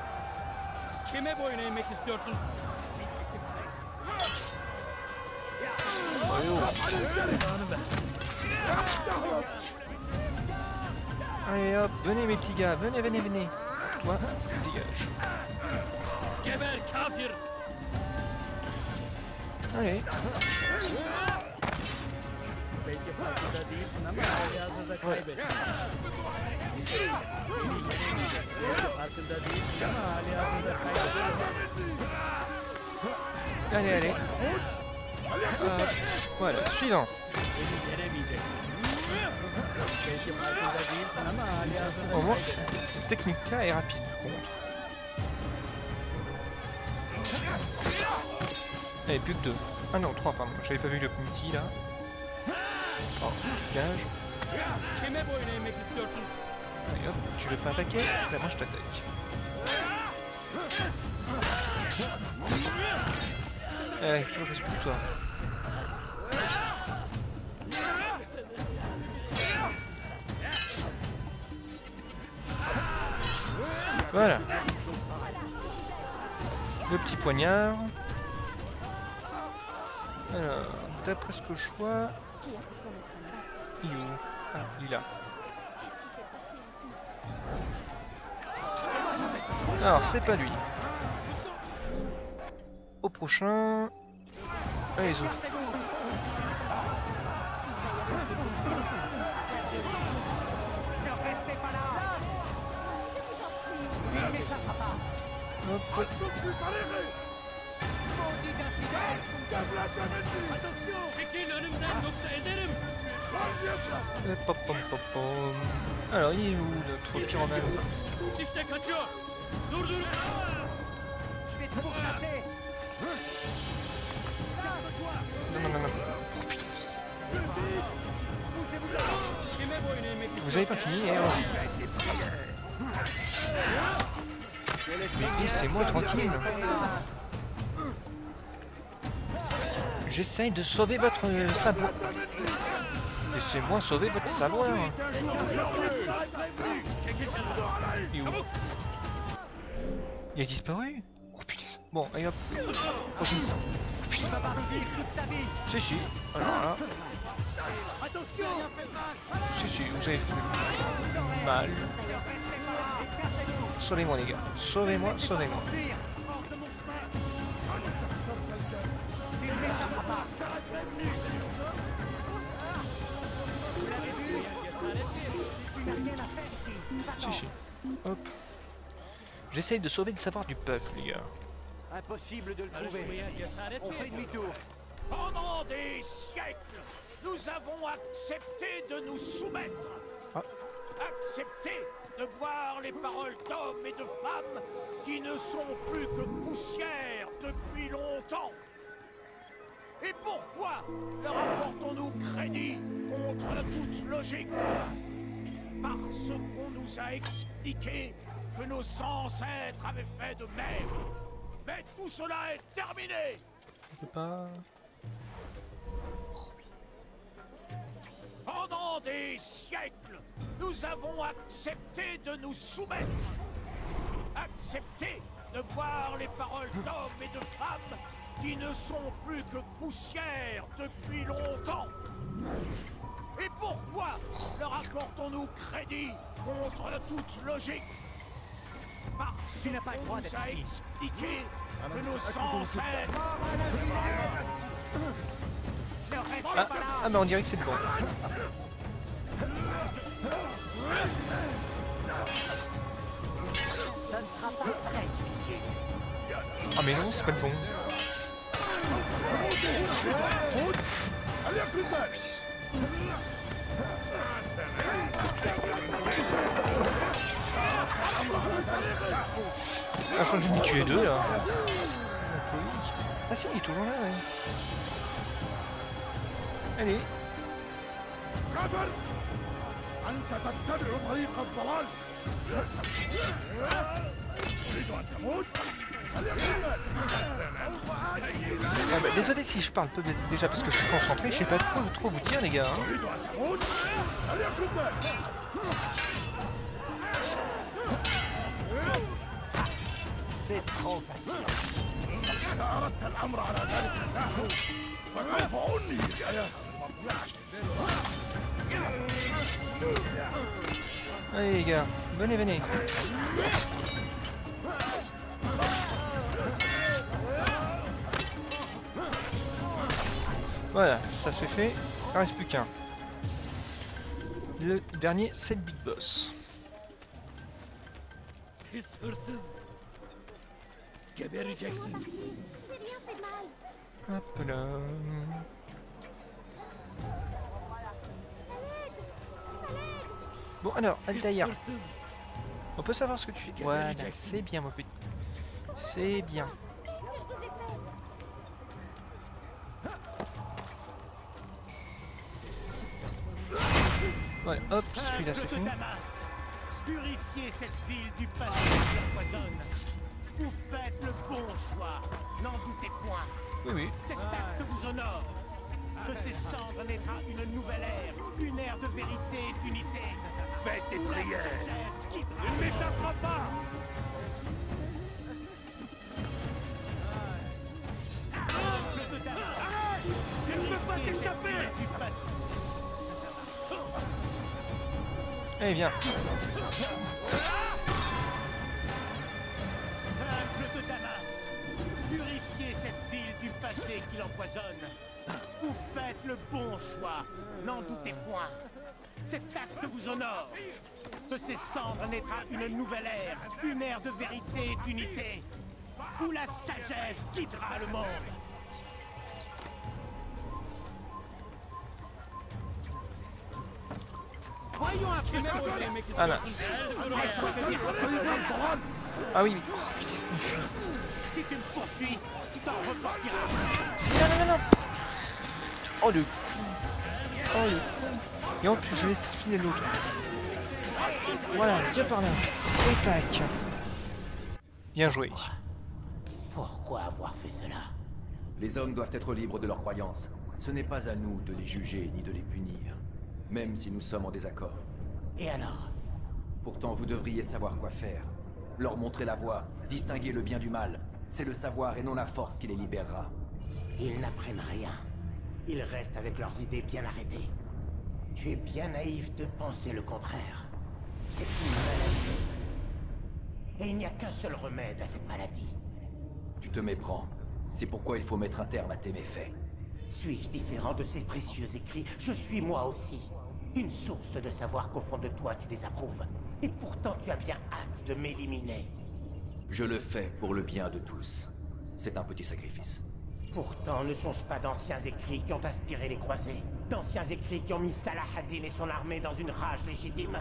Allez hop, venez mes petits gars, venez, venez, venez. Toi, dégage. Allez. Ouais. Allez, allez. Voilà, suivant. Au moins, cette technique-là est rapide, par contre. Allez, plus que 2. Ah non, 3, pardon. J'avais pas vu le petit, là. Oh, dégage. Allez, hop, tu veux pas attaquer? Là, moi, je t'attaque. Allez, je reste pour toi. Voilà. Le petit poignard. Alors, d'après ce que je vois... Il est où? Ah, il est là. Alors, c'est pas lui. Au prochain... Allez, zo. Hop. Pop, pop, pop, pop. Alors, il est où notre pyromane? Non, non, non, non. Oh, putain. Vous avez pas fini, hein? Mais laissez-moi tranquille. J'essaye de sauver votre savoir. Laissez-moi sauver votre savoir. Et où? Il a disparu? Oh putain. Bon, allez hop. Oh, si, si. Alors là. Si, vous avez fait mal. Sauvez-moi les gars. Sauvez-moi, sauvez-moi. Si. Hop. J'essaye de sauver le savoir du peuple, les gars. Impossible de le trouver. On fait demi-tour. Pendant des siècles, nous avons accepté de nous soumettre. Accepté de boire les paroles d'hommes et de femmes qui ne sont plus que poussière depuis longtemps. Et pourquoi leur apportons-nous crédit contre toute logique? Parce qu'on nous a expliqué que nos ancêtres avaient fait de même. Mais tout cela est terminé. On peut pas... Pendant des siècles, nous avons accepté de nous soumettre. Accepté de boire les paroles d'hommes et de femmes qui ne sont plus que poussière depuis longtemps. Et pourquoi leur accordons-nous crédit contre toute logique? Parce qu'on nous a expliqué que nos ancêtres... Ah mais on dirait que c'est bon. Ah mais non, c'est pas le bon. Ah, je crois que j'ai mis tuer deux là. Ah si, il est toujours là, ouais. Allez. Ah bah, désolé si je parle peu déjà parce que je suis concentré, je sais pas trop vous dire les gars. Hein. C'est trop facile. Allez les gars, venez. Voilà, ça c'est fait, il reste plus qu'un. Le dernier, c'est le Big Boss. Hop là. Bon alors, Altaïr. On peut savoir ce que tu fais. Voilà, c'est bien mon petit. C'est bien. Ouais, hop, celui-là c'est fini. Purifiez cette ville du passé qui l'empoisonne. Vous faites le bon choix, n'en doutez point. Oui. Cet acte vous honore. De ces cendres naîtra une nouvelle ère, une ère de vérité et d'unité. Faites des Où la prières. sagesse Il ne m'échappera pas. Temple de Damas. Je ne peux pas t'échapper. Du passé. Allez, viens. Temple de Damas. Purifiez cette ville du passé qui l'empoisonne. Vous faites le bon choix, n'en doutez point. Cet acte vous honore. De ces cendres naîtra une nouvelle ère, une ère de vérité et d'unité, où la sagesse guidera le monde. Voyons un peu. Ah mince. Ah oui, oh, putain, il fuit. Si tu me poursuis, tu t'en repartiras. Non. Oh le coup. Oh le coup. Et en plus je laisse filer l'autre. Voilà, tiens par là. Et tac. Bien joué. Pourquoi avoir fait cela? Les hommes doivent être libres de leurs croyances. Ce n'est pas à nous de les juger ni de les punir. Même si nous sommes en désaccord. Et alors? Pourtant, vous devriez savoir quoi faire. Leur montrer la voie, distinguer le bien du mal. C'est le savoir et non la force qui les libérera. Ils n'apprennent rien. Ils restent avec leurs idées bien arrêtées. Tu es bien naïf de penser le contraire. C'est une maladie. Et il n'y a qu'un seul remède à cette maladie. Tu te méprends. C'est pourquoi il faut mettre un terme à tes méfaits. Suis-je différent de ces précieux écrits? Je suis moi aussi. Une source de savoir qu'au fond de toi tu désapprouves. Et pourtant tu as bien hâte de m'éliminer. Je le fais pour le bien de tous. C'est un petit sacrifice. Pourtant, ne sont-ce pas d'anciens écrits qui ont inspiré les croisés? D'anciens écrits qui ont mis Salah ad-Din et son armée dans une rage légitime?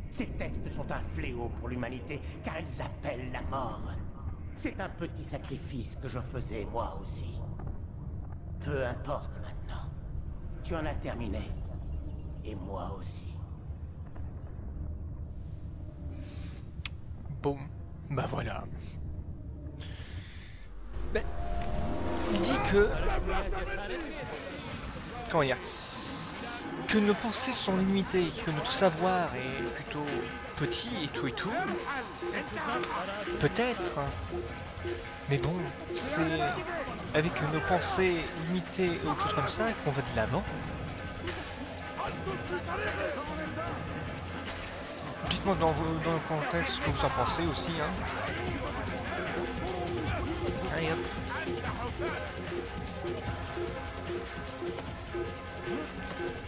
Ces textes sont un fléau pour l'humanité, car ils appellent la mort. C'est un petit sacrifice que je faisais moi aussi. Peu importe maintenant. Tu en as terminé. Et moi aussi. Bon, bah voilà. Ben, il dit que... Comment dire? Que nos pensées sont limitées, que notre savoir est plutôt petit et tout. Peut-être. Mais bon, c'est avec nos pensées limitées et autre chose comme ça qu'on va de l'avant. Dites-moi dans le contexte ce que vous en pensez aussi. Hein. Allez hop.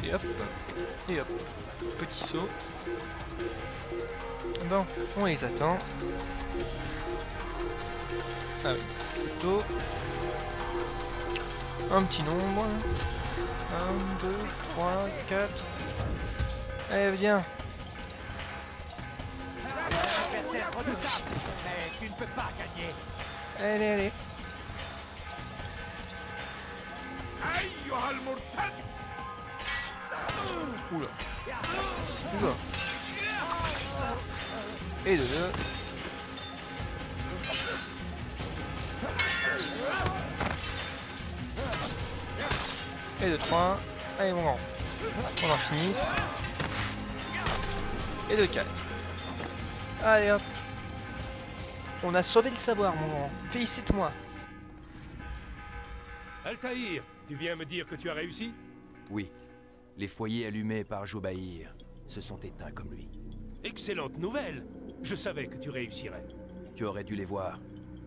Et hop. Et hop. Petit saut. Bon, on les attend. Ah oui, plutôt. Un petit nombre. 1, 2, 3, 4. Allez, viens. Tu ne peux pas gagner. Allez. Oula. Et de deux. Et de 3. Allez mon grand. On en finisse. Et de 4. Allez hop. On a sauvé le savoir mon grand. Félicite-moi. Altaïr, tu viens me dire que tu as réussi? Oui. Les foyers allumés par Joubaïr se sont éteints comme lui. Excellente nouvelle! Je savais que tu réussirais. Tu aurais dû les voir.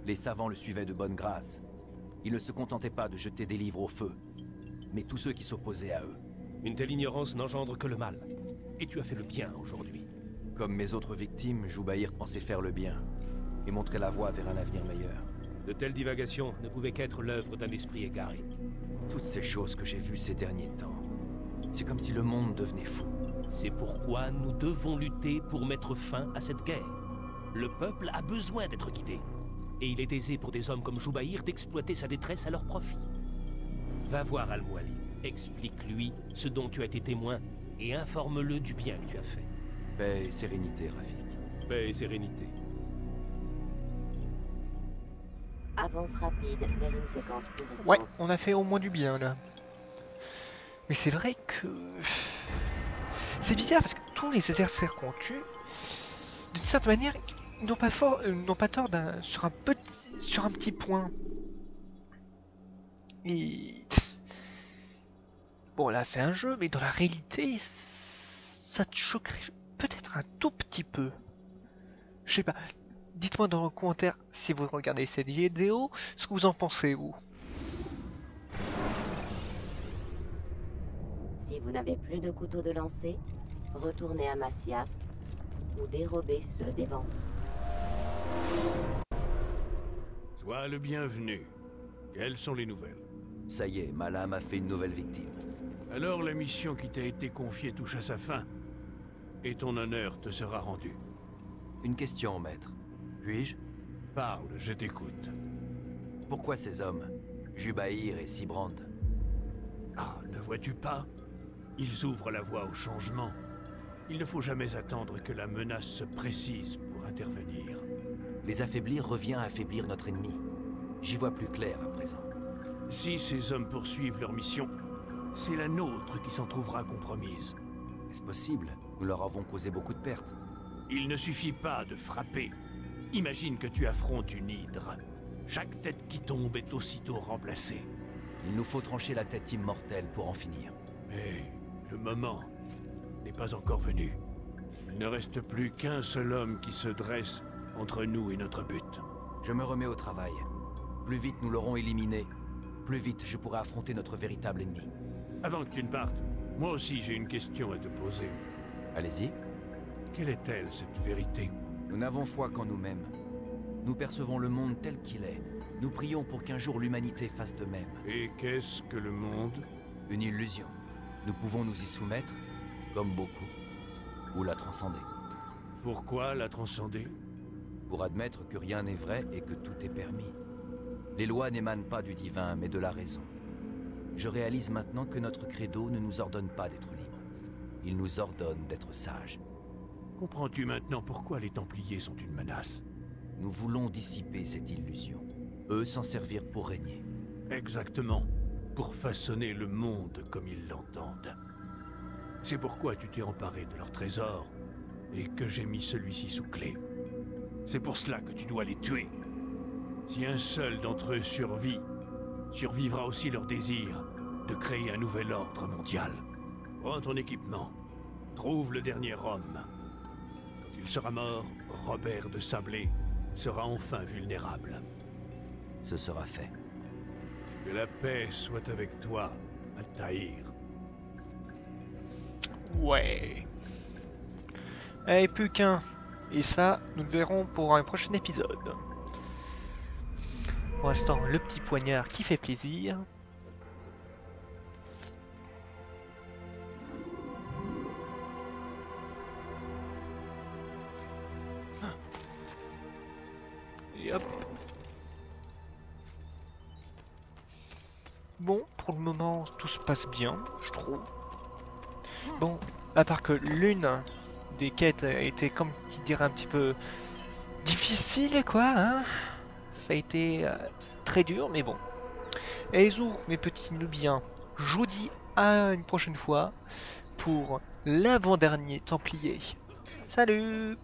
Les savants le suivaient de bonne grâce. Ils ne se contentaient pas de jeter des livres au feu, mais tous ceux qui s'opposaient à eux. Une telle ignorance n'engendre que le mal. Et tu as fait le bien aujourd'hui. Comme mes autres victimes, Joubaïr pensait faire le bien et montrer la voie vers un avenir meilleur. De telles divagations ne pouvaient qu'être l'œuvre d'un esprit égaré. Toutes ces choses que j'ai vues ces derniers temps, c'est comme si le monde devenait fou. C'est pourquoi nous devons lutter pour mettre fin à cette guerre. Le peuple a besoin d'être guidé. Et il est aisé pour des hommes comme Joubaïr d'exploiter sa détresse à leur profit. Va voir Al-Mualim, explique-lui ce dont tu as été témoin et informe-le du bien que tu as fait. Paix et sérénité, Rafik. Paix et sérénité. Avance rapide vers une séquence plus récente. Ouais, on a fait au moins du bien là. Mais c'est vrai que... C'est bizarre parce que tous les adversaires qu'on tue, d'une certaine manière, ils n'ont pas tort sur un petit point. Et... Bon là c'est un jeu, mais dans la réalité, ça te choquerait peut-être un tout petit peu. Je sais pas. Dites-moi dans les commentaires si vous regardez cette vidéo, ce que vous en pensez vous. Si vous n'avez plus de couteau de lancer, retournez à Masyaf ou dérobez ceux des bandits. Sois le bienvenu. Quelles sont les nouvelles? Ça y est, Malam a fait une nouvelle victime. Alors la mission qui t'a été confiée touche à sa fin, et ton honneur te sera rendu. Une question, maître. Puis-je? Parle, je t'écoute. Pourquoi ces hommes, Joubaïr et Sibrand? Ah, ne vois-tu pas? Ils ouvrent la voie au changement. Il ne faut jamais attendre que la menace se précise pour intervenir. Les affaiblir revient à affaiblir notre ennemi. J'y vois plus clair à présent. Si ces hommes poursuivent leur mission, c'est la nôtre qui s'en trouvera compromise. Est-ce possible? Nous leur avons causé beaucoup de pertes. Il ne suffit pas de frapper. Imagine que tu affrontes une hydre. Chaque tête qui tombe est aussitôt remplacée. Il nous faut trancher la tête immortelle pour en finir. Mais le moment n'est pas encore venu. Il ne reste plus qu'un seul homme qui se dresse entre nous et notre but. Je me remets au travail. Plus vite nous l'aurons éliminé, plus vite je pourrai affronter notre véritable ennemi. Avant que tu ne partes, moi aussi j'ai une question à te poser. Allez-y. Quelle est-elle, cette vérité? Nous n'avons foi qu'en nous-mêmes. Nous percevons le monde tel qu'il est. Nous prions pour qu'un jour l'humanité fasse de même. Et qu'est-ce que le monde? Une illusion. Nous pouvons nous y soumettre, comme beaucoup, ou la transcender. Pourquoi la transcender? Pour admettre que rien n'est vrai et que tout est permis. Les lois n'émanent pas du divin, mais de la raison. Je réalise maintenant que notre credo ne nous ordonne pas d'être libres. Il nous ordonne d'être sages. Comprends-tu maintenant pourquoi les Templiers sont une menace? Nous voulons dissiper cette illusion. Eux s'en servir pour régner. Exactement. Pour façonner le monde comme ils l'entendent. C'est pourquoi tu t'es emparé de leur trésor et que j'ai mis celui-ci sous clé. C'est pour cela que tu dois les tuer. Si un seul d'entre eux survit, survivra aussi leur désir de créer un nouvel ordre mondial. Prends ton équipement. Trouve le dernier homme. Quand il sera mort, Robert de Sablé sera enfin vulnérable. Ce sera fait. Que la paix soit avec toi, Altaïr. Ouais. Allez, plus qu'un. Et ça, nous le verrons pour un prochain épisode. Pour l'instant, le petit poignard qui fait plaisir. Et hop. Bon, pour le moment, tout se passe bien, je trouve. Bon, à part que l'une des quêtes a été, comme qui dirait, un petit peu difficile, quoi, hein. Ça a été très dur, mais bon. Eizou, mes petits nubiens, je vous dis à une prochaine fois pour l'avant-dernier Templier. Salut!